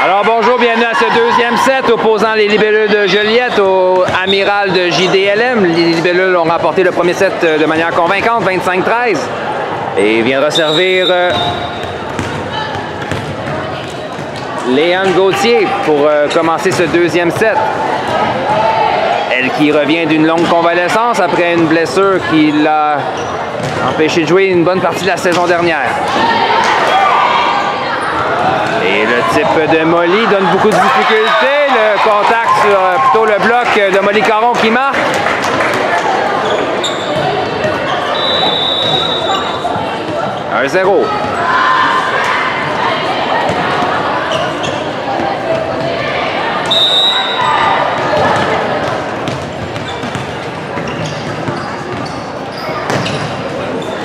Alors bonjour, bienvenue à ce deuxième set opposant les Libellules de Joliette au Amiral de JDLM. Les Libellules ont remporté le premier set de manière convaincante, 25-13. Et viendra servir Léane Gauthier pour commencer ce deuxième set. Elle qui revient d'une longue convalescence après une blessure qui l'a empêché de jouer une bonne partie de la saison dernière. Et le type de Molly donne beaucoup de difficultés. Le contact sur plutôt le bloc de Molly Caron qui marque. Un 0.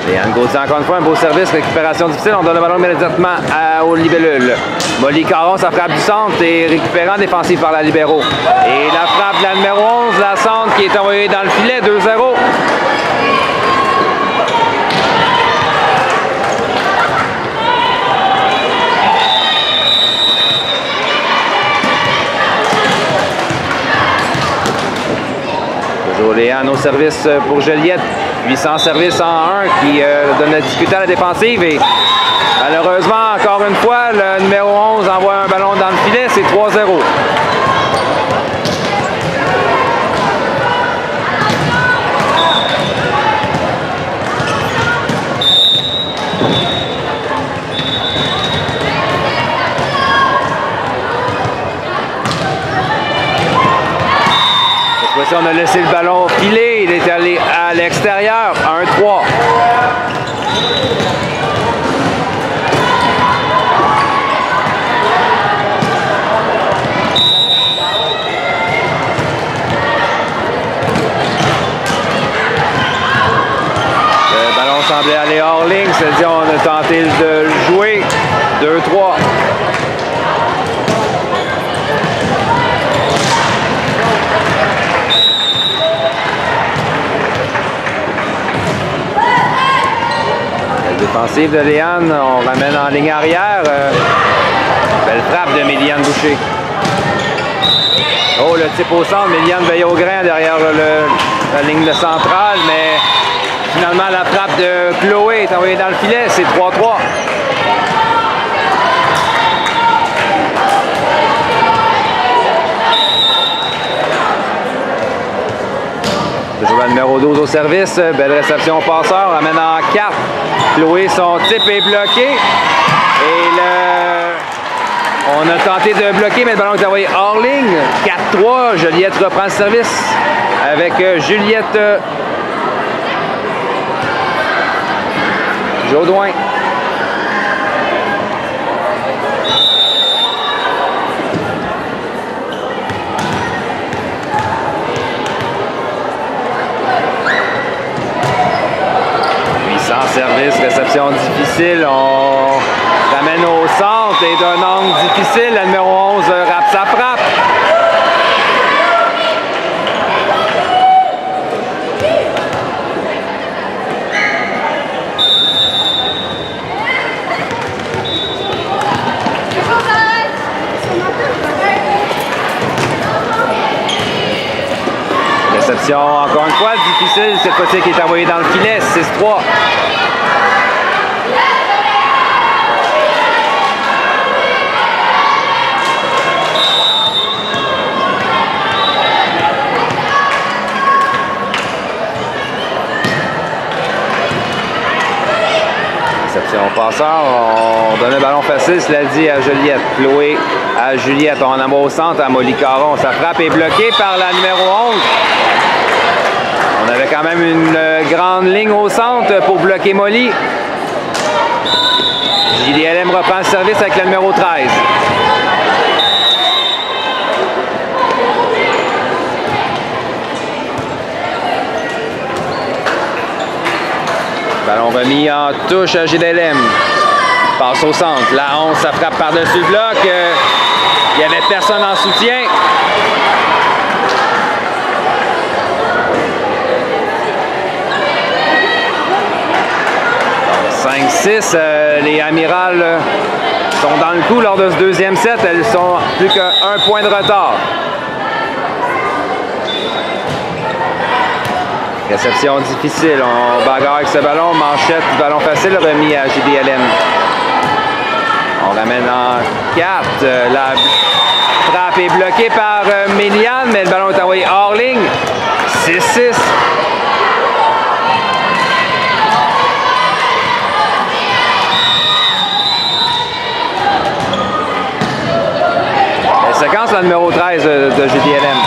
Léane Gauthier, encore une fois, un beau service, récupération difficile. On donne le ballon immédiatement aux Libellules. Molly Caron, sa frappe du centre et récupérant défensif par la libéraux. Et la frappe de la numéro 11, la centre qui est envoyée dans le filet, 2-0. Toujours Léane au service pour Joliette. 800 services en 1 qui donne la difficulté à la défensive. Et malheureusement, encore une fois, le numéro 11 envoie un ballon dans le filet. C'est 3-0. On a laissé le ballon filer, il est allé à l'extérieur, 1-3. Le ballon semblait aller hors ligne, c'est-à-dire on a tenté de le jouer, 2-3. Défensive de Léane, on ramène en ligne arrière. Belle frappe de Méliane Boucher. Oh, le type au centre, Méliane veille au grain derrière la ligne de centrale, mais finalement la frappe de Chloé est envoyée dans le filet, c'est 3-3. Toujours la numéro 12 au service. Belle réception au passeur. On ramène en 4. Chloé, son type est bloqué. Et on a tenté de bloquer, mais le ballon est envoyé hors ligne. 4-3. Joliette reprend le service avec Juliette Jaudoin. Service, réception difficile, on ramène au centre et d'un angle difficile, la numéro 11 rate sa frappe. Réception encore une fois difficile, cette fois-ci qui est envoyée dans le filet, 6-3. Réception passeur, on donne un ballon facile, cela dit à Joliette. Chloé à Juliette, on envoie au centre à Molly Caron. Sa frappe est bloquée par la numéro 11. On avait quand même une grande ligne au centre pour bloquer Molly. JDLM reprend le service avec la numéro 13. Ballon remis en touche à JDLM. Passe au centre. La 11, ça frappe par-dessus le bloc. Il n'y avait personne en soutien. 5-6, les Amirals sont dans le coup lors de ce deuxième set. Elles sont plus qu'un point de retard. Réception difficile. On bagarre avec ce ballon. Manchette, ballon facile remis à JDLM. On ramène en 4. La frappe est bloquée par Méliane, mais le ballon est envoyé hors ligne. 6-6. Séquence la numéro 13 de JDLM.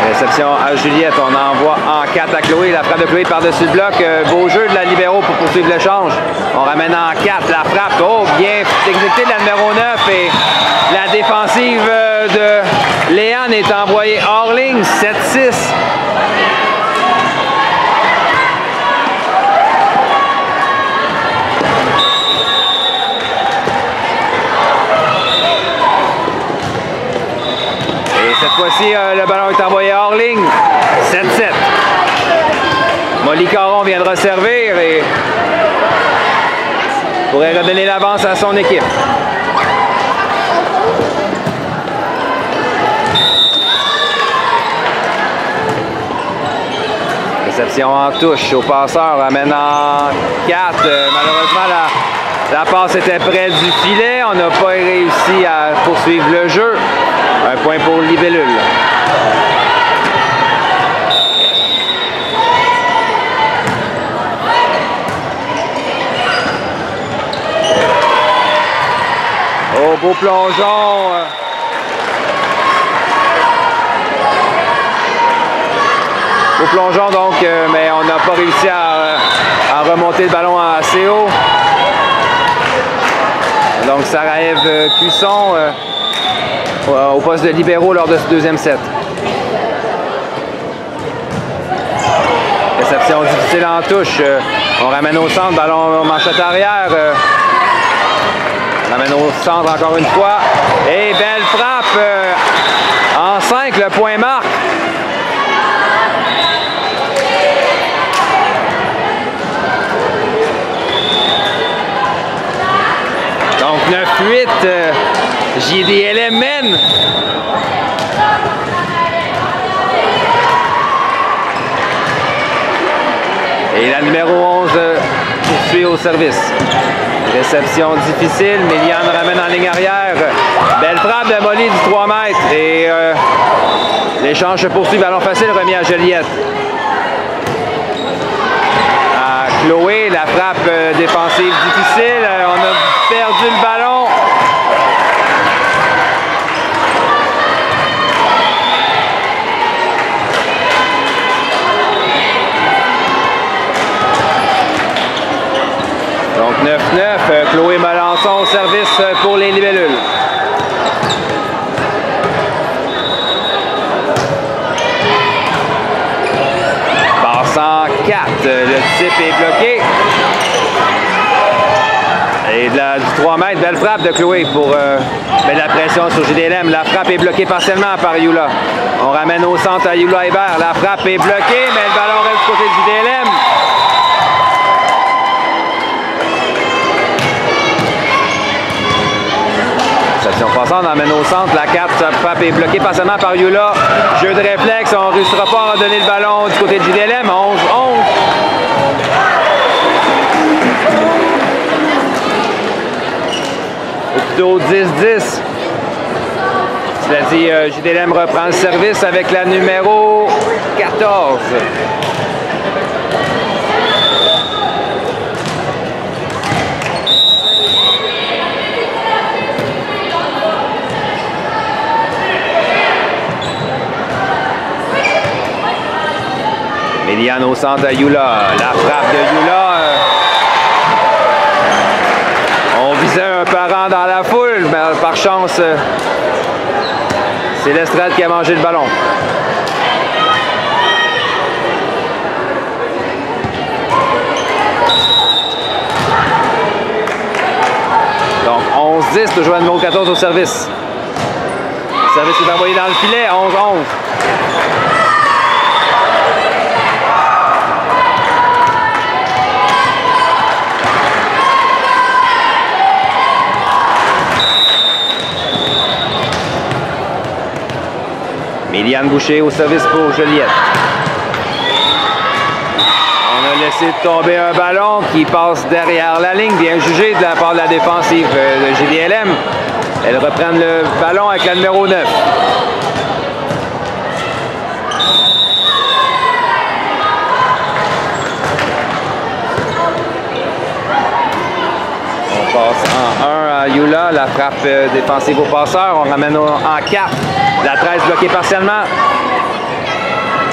Réception à Juliette. On envoie en 4 à Chloé. La frappe de Chloé par-dessus le bloc. Beau jeu de la libéro pour poursuivre l'échange. On ramène en 4. La frappe. Oh, bien exécutée de la numéro 9. Et la défensive de Léane est envoyée hors ligne. 7-6. Cette fois-ci, le ballon est envoyé hors ligne. 7-7. Molly Caron vient de resservir et pourrait redonner l'avance à son équipe. Réception en touche au passeur, ramène en 4. Malheureusement, la passe était près du filet. On n'a pas réussi à poursuivre le jeu. Un point pour Libellule. Oh, beau plongeon. Beau plongeon donc, mais on n'a pas réussi à remonter le ballon assez haut. Donc Sarah-Ève Cusson au poste de libéraux lors de ce deuxième set. Réception difficile en touche. On ramène au centre, ballon manchette arrière. On ramène au centre encore une fois. Et belle frappe en 5, le point marque. Donc 9-8. JDLM mène. Et la numéro 11 poursuit au service. Réception difficile. Méliane ramène en ligne arrière. Belle frappe de Molly du 3 mètres. Et l'échange se poursuit. Ballon facile remis à Joliette. À Chloé, la frappe défensive difficile. On a perdu le ballon. Donc 9-9, Chloé Melançon au service pour les libellules. Passe en 4, le type est bloqué. Et du 3 mètres, belle frappe de Chloé pour mettre la pression sur JDLM. La frappe est bloquée partiellement par Yula. On ramène au centre à Yula Hébert. La frappe est bloquée, mais le ballon reste du côté de JDLM. Réception passante, on emmène au centre. La 4, sa frappe est bloquée partiellement par Yula. Jeu de réflexe, on ne réussira pas à redonner le ballon du côté de JDLM. 11-11. Ou plutôt 10-10. Cela dit, JDLM reprend le service avec la numéro 14. Méliane au centre à Yula. La frappe de Yula. On visait un parent dans la foule, mais par chance, c'est l'Estrade qui a mangé le ballon. Donc 11-10, toujours le numéro 14 au service. Le service est envoyé dans le filet, 11-11. Yann Boucher au service pour Joliette. On a laissé tomber un ballon qui passe derrière la ligne, bien jugé de la part de la défensive de JDLM. Elles reprennent le ballon avec la numéro 9. On passe en 1 à Yula, la frappe défensive au passeur. On ramène en 4. La 13 bloquée partiellement.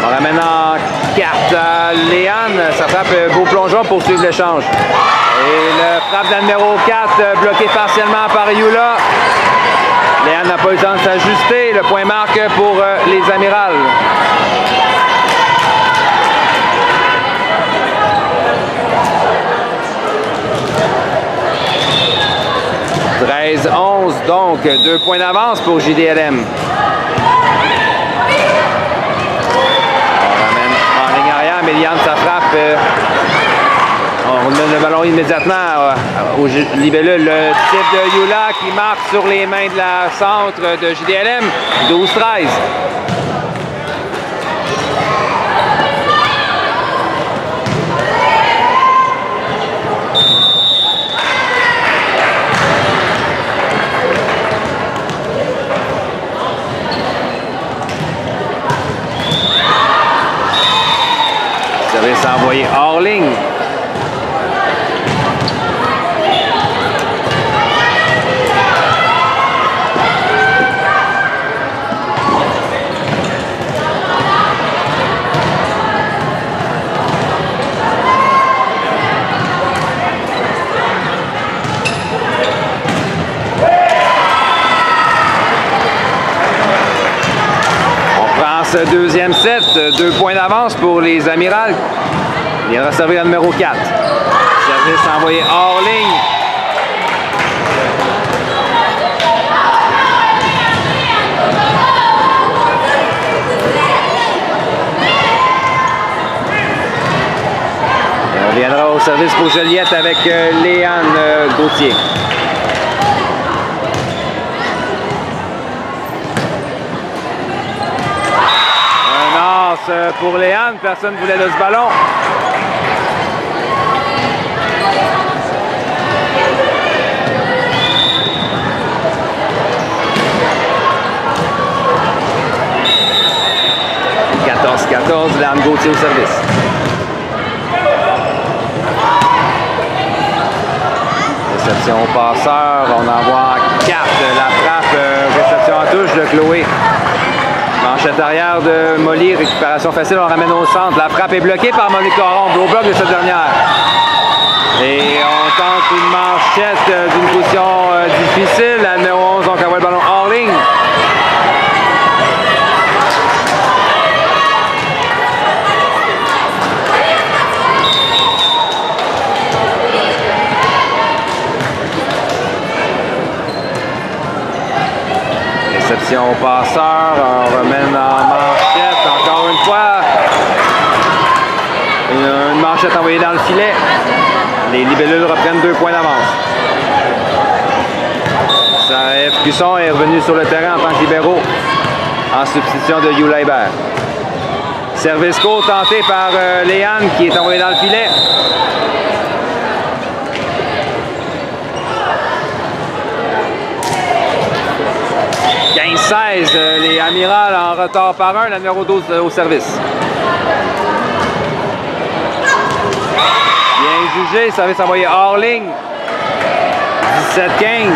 On ramène en 4 à Léane. Ça frappe beau plongeon pour suivre l'échange. Et le frappe de la numéro 4 bloqué partiellement par Yula. Léane n'a pas eu le temps de s'ajuster. Le point marque pour les Amirals. « 13-11, donc 2 points d'avance pour JDLM. Méliane, ça frappe. On donne le ballon immédiatement au libellule. Le type de Yula qui marque sur les mains de la centre de JDLM. 12-13. Service envoyé hors ligne. On prend ce deuxième set. 2 points d'avance pour les Amirals. Il viendra servir la numéro 4. Service envoyé hors ligne. On viendra au service pour Joliette avec Léane Gauthier. Un as pour Léane. Personne ne voulait de ce ballon. Léane Gauthier au service. Réception au passeur. On envoie en 4. La frappe. Réception en touche de Chloé. Manchette arrière de Molly. Récupération facile. On ramène au centre. La frappe est bloquée par Monique Caron. Gros bloc de cette dernière. Et on tente une manchette d'une position difficile. La numéro 11, donc, envoie le ballon hors ligne. Réception au passeur, on remène en manchette, encore une fois. Une manchette envoyée dans le filet. Les libellules reprennent 2 points d'avance. F. Cusson est revenu sur le terrain en tant que libéraux en substitution de Yula Hébert. Service court tenté par Léane qui est envoyé dans le filet. Les Amirals en retard par 1, la numéro 12 au service. Bien jugé, service envoyé hors ligne. 17-15.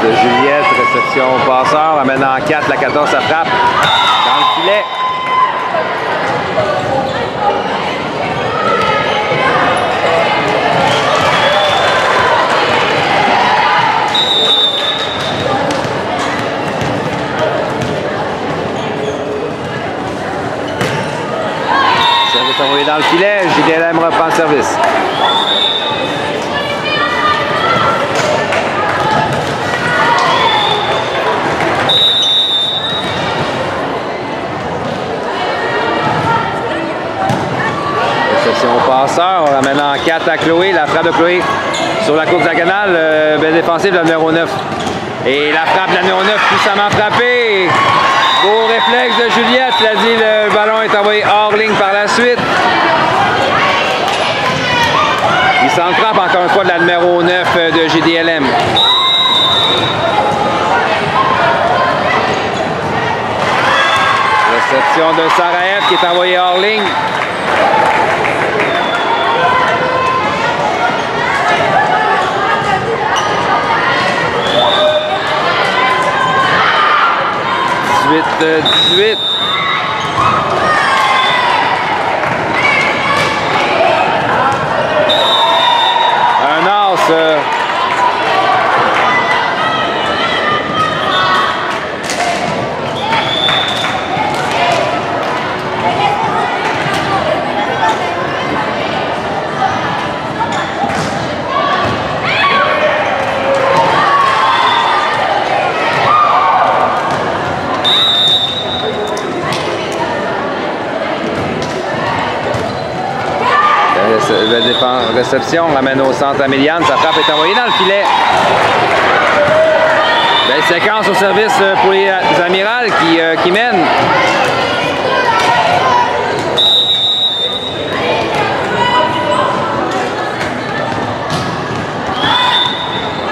De Juliette, réception au passeur, amène en 4, la 14, ça frappe dans le filet. Service envoyé dans le filet, JDLM reprend le service. passeur. On ramène en 4 à Chloé. La frappe de Chloé sur la course diagonale. Belle défensive de la numéro 9. Et la frappe de la numéro 9 puissamment frappée. Beau réflexe de Juliette. Il a dit le ballon est envoyé hors ligne par la suite. Il s'en frappe encore une fois de la numéro 9 de JDLM. Réception de Saraev qui est envoyé hors ligne. -18. Un as. Réception, on ramène au centre à Méliane. Sa frappe est envoyée dans le filet. Belle séquence au service pour les Amirals qui mènent.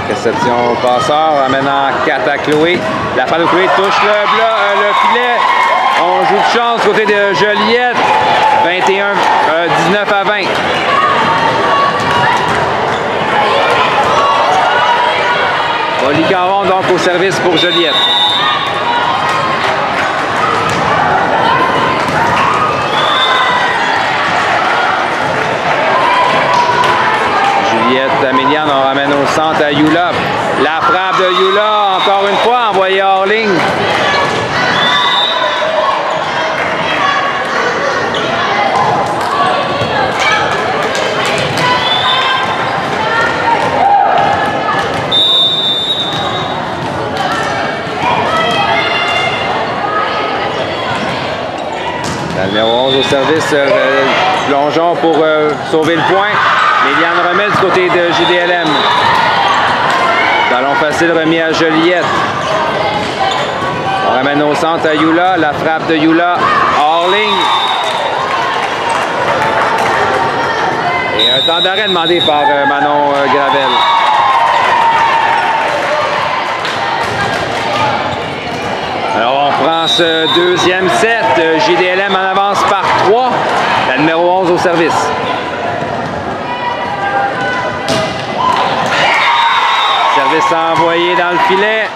Réception au passeur, on ramène en 4 à Chloé. La frappe de Chloé touche le filet. On joue de chance côté de Joliette. 19 à 20. Oli Caron donc au service pour Joliette. Juliette Améliane, on ramène au centre à Yula. La frappe de Yula, encore une fois, envoyée hors ligne. La numéro 11 au service, plongeon pour sauver le point. Méliane remet du côté de JDLM. Ballon facile remis à Joliette. On ramène au centre à Yula. La frappe de Yula hors ligne. Et un temps d'arrêt demandé par Manon Gravel. Alors on prend ce deuxième set. JDLM en avance par 3. La numéro 11 au service. Service envoyé dans le filet.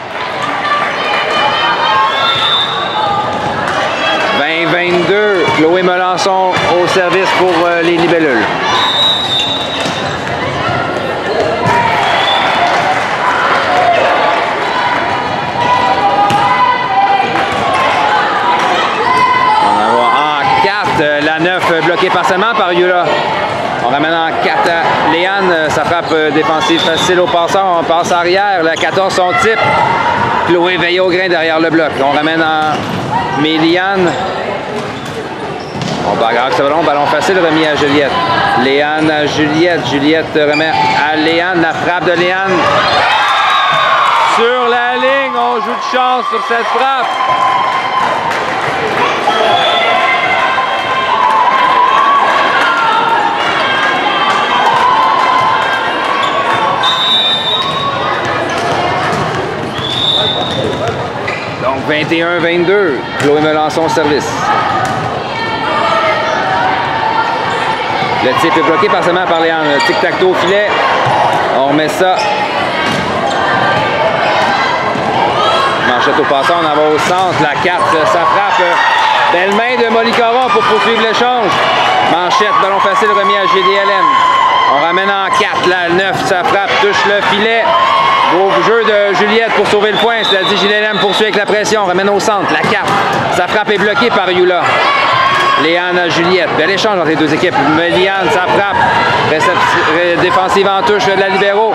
20-22. Chloé Melançon au service pour les libellules. La 9 bloquée partiellement par Yula. On ramène en 4 à Léane. Sa frappe défensive facile au passeur. On passe arrière. La 14 son type. Chloé veille au grain derrière le bloc. On ramène en Méliane. On bagarre ce ballon. Ballon facile remis à Juliette. Léane à Juliette. Juliette remet à Léane. La frappe de Léane. Sur la ligne. On joue de chance sur cette frappe. Donc 21-22, Chloé Melançon au service. Le type est bloqué partiellement par Léane. Tic-tac-toe au filet. On remet ça. Manchette au passant, on en va au centre. La 4, ça frappe. Belle main de Molly Caron pour poursuivre l'échange. Manchette, ballon facile remis à GDLM. On ramène en 4. La 9, ça frappe, touche le filet. Beau jeu de Juliette pour sauver le point. Cela dit, JDLM poursuit avec la pression. Ramène au centre. La 4. Sa frappe est bloquée par Yula. Léane à Juliette. Bel échange entre les deux équipes. Méliane, sa frappe. Défensive en touche de la libéro.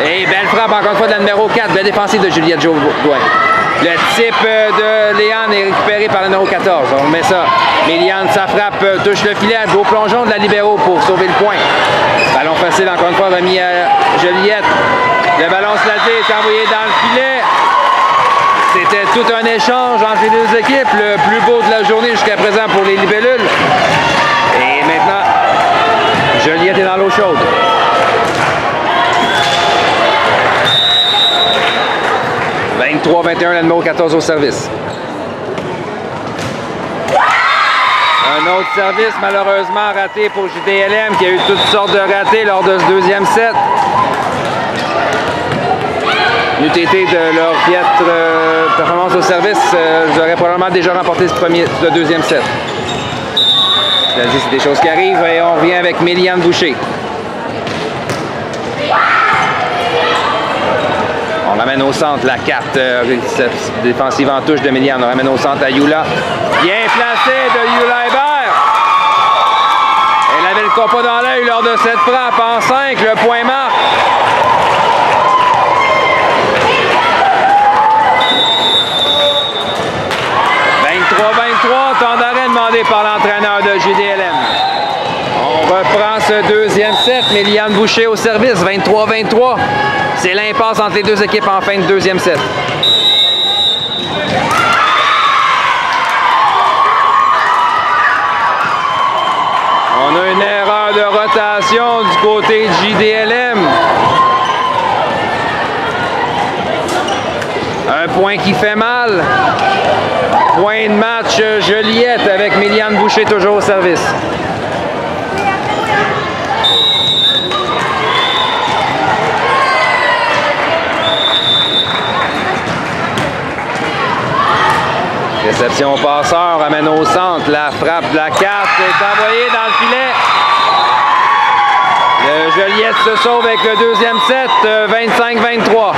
Et belle frappe encore une fois de la numéro 4. Belle défensive de Juliette Jodoin. Le type de Léane est récupéré par le numéro 14. On met ça. Méliane, sa frappe, touche le filet. Beau plongeon de la libéro pour sauver le point. Ballon facile, encore une fois, remis à Joliette. Le ballon slaté est envoyé dans le filet. C'était tout un échange entre les deux équipes. Le plus beau de la journée jusqu'à présent pour les libellules. Et maintenant, Joliette est dans l'eau chaude. « 23-21, le numéro 14 au service. Un autre service malheureusement raté pour JDLM qui a eu toutes sortes de ratés lors de ce deuxième set. N'eût été de leur piètre performance au service, j'aurais probablement déjà remporté ce deuxième set. C'est des choses qui arrivent et on revient avec Méliane Boucher. On ramène au centre la carte défensive en touche de Méliane. On ramène au centre à Yula. Bien placé de Yula Hébert. Elle avait le compas dans l'œil lors de cette frappe en 5. Le point marque. Temps d'arrêt demandé par l'entraîneur de JDLM. On reprend ce deuxième set. Méliane Boucher au service, 23-23. C'est l'impasse entre les deux équipes en fin de deuxième set. On a une erreur de rotation du côté de JDLM. Un point qui fait mal. Point de match Joliette avec Méliane Boucher toujours au service. Réception au passeur, ramène au centre. La frappe de la carte est envoyée dans le filet. Le Joliette se sauve avec le deuxième set, 25-23.